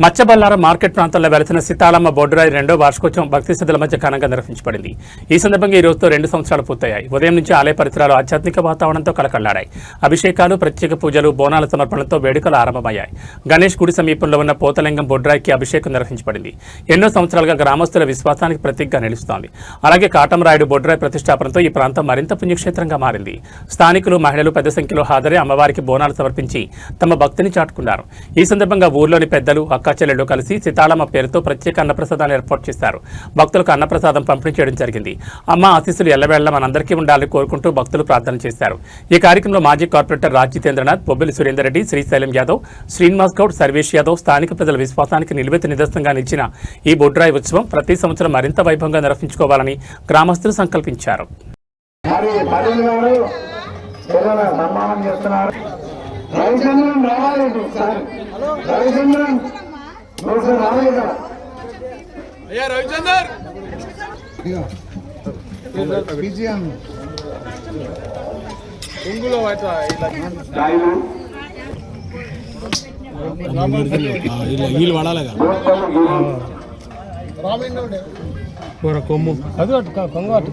మచ్చబల్లారం market ప్రాంతంలో వెలసిన సీతాలమ్మ బొడ్రాయి రెండో వార్షికోత్సవం భక్తి శ్రద్ధల మధ్య ఘనంగా నిర్వహించబడింది. ఈ సందర్భంగా ఈ రోజుతో 2 సంవత్సరాలు పూర్తయ్యాయి. ఉదయం నుంచి ఆలయ పరిసరాలు ఆధ్యాత్మిక వాతావరణంతో కలకళ్లాడాయి. అభిషేకాలు, ప్రత్యేక పూజలు, బోనాల సమర్పణలతో వేడుకలు ఆరంభమయ్యాయి. గణేష్ గుడి సమీపంలో ఉన్న పోతలింగం బొడ్రాయికి అభిషేకం నిర్వహించబడింది. ఎన్నో సంవత్సరాలుగా గ్రామస్తుల విశ్వాసానికి ప్రతీకగా నిలుస్తోంది. అలాగే కాటమరాయుడు బొడ్రాయి ప్రతిష్టాపనతో ఈ ప్రాంతం మరింత పుణ్యక్షేత్రంగా మారింది. స్థానికులు, మహిళలు పెద్ద సంఖ్యలో హాజరై అమ్మవారికి బోనాలు సమర్పించి తమ భక్తిని చాటుకున్నారు. ఈ సందర్భంగా ఊర్లోని పెద్దలు, అక్కాచెల్లెళ్ళు కలిసి సీతాలమ్మ పేరుతో ప్రత్యేక అన్నప్రసాదాలు ఏర్పాటు చేశారు. భక్తులకు అన్నప్రసాదం పంపిణీ చేయడం జరిగింది. అమ్మ ఆశీస్సులు ఎల్లవేళ్ల మనందరికీ ఉండాలని కోరుకుంటూ భక్తులు ప్రార్థన చేశారు. ఈ కార్యక్రమంలో మాజీ కార్పొరేటర్ రాజితేంద్రనాథ్, బొబ్బిలి సురేందర్ రెడ్డి, శ్రీశైలం యాదవ్, శ్రీనివాస్ గౌడ్, సర్వేష్ యాదవ్ స్థానిక ప్రజల విశ్వాసానికి నిలువెత్తు నిదర్శనంగా నిలిచిన ఈ బొడ్రాయి ఉత్సవం ప్రతి సంవత్సరం మరింత వైభవంగా నిర్వహించుకోవాలని గ్రామస్తులు సంకల్పించారు. వీళ్ళు వాడాలిగా కొమ్ము అది కొంగు అటు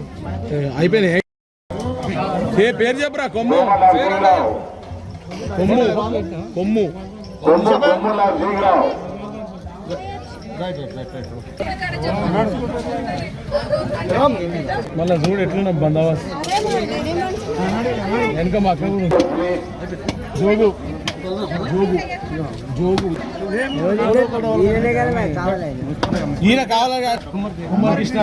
అయిపోయినాయి. పేరు చెప్పరా. కొమ్ము కొమ్ము కొమ్ము మళ్ళా చూడు ఎట్లున్నా బందోబస్తు వెనక మా జోగు జోగు జోగు ఈయన కావాలి. కుమార్ కృష్ణ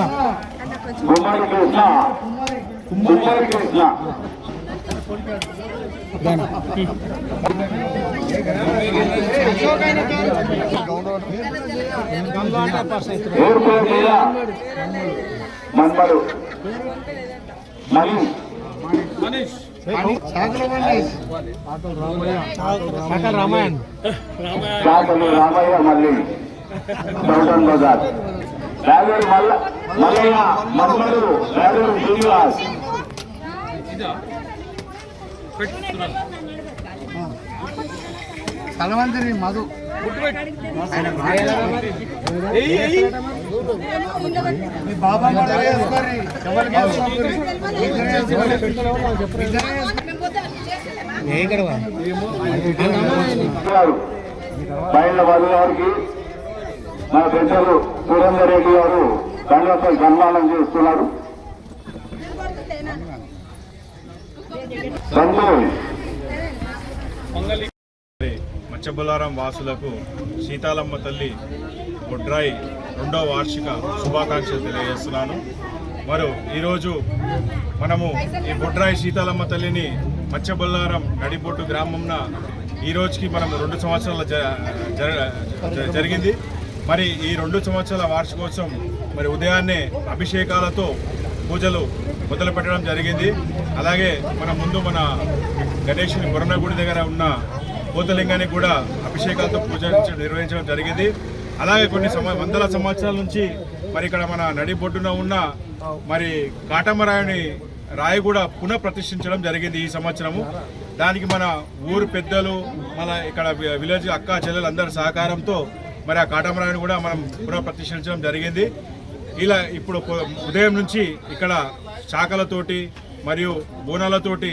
రామాయణ మళ్ళీ బజార్ మల్లయ్య మన్మడు శ్రీనివాస్ కలవంతిని మధు బాబా బయళ్ళ వల్లి గారికి మన పెద్దలు సురేందర్ రెడ్డి గారు దండలపై సన్మానం చేస్తున్నారు. మచ్చబల్లారం వాసులకు సీతాలమ్మ తల్లి బొడ్రాయి 2వ వార్షిక శుభాకాంక్షలు తెలియజేస్తున్నాను. మరో ఈరోజు మనము ఈ బొడ్రాయి సీతాలమ్మ తల్లిని మచ్చబల్లారం నడిబొట్టు గ్రామంన ఈ రోజుకి మనం 2 సంవత్సరాల జరిగింది. మరి ఈ 2 సంవత్సరాల వార్షికోత్సవం మరి ఉదయాన్నే అభిషేకాలతో పూజలు మొదలు పెట్టడం జరిగింది. అలాగే మన ముందు మన గణేషుని గుడి దగ్గర ఉన్న పోతలింగానికి కూడా అభిషేకాలతో పూజ నిర్వహించడం జరిగింది. అలాగే కొన్ని వందల సంవత్సరాల నుంచి మరి ఇక్కడ మన నడిబొడ్డున ఉన్న మరి కాటమరాయుని రాయి కూడా పునః ప్రతిష్ఠించడం జరిగింది ఈ సంవత్సరము. దానికి మన ఊరు పెద్దలు, మన ఇక్కడ విలేజ్ అక్క చెల్లెలు అందరి సహకారంతో మరి ఆ కాటమరాయుని కూడా మనం పునః ప్రతిష్ఠించడం జరిగింది. ఇలా ఇప్పుడు ఉదయం నుంచి ఇక్కడ శాఖలతోటి మరియు బోనాలతోటి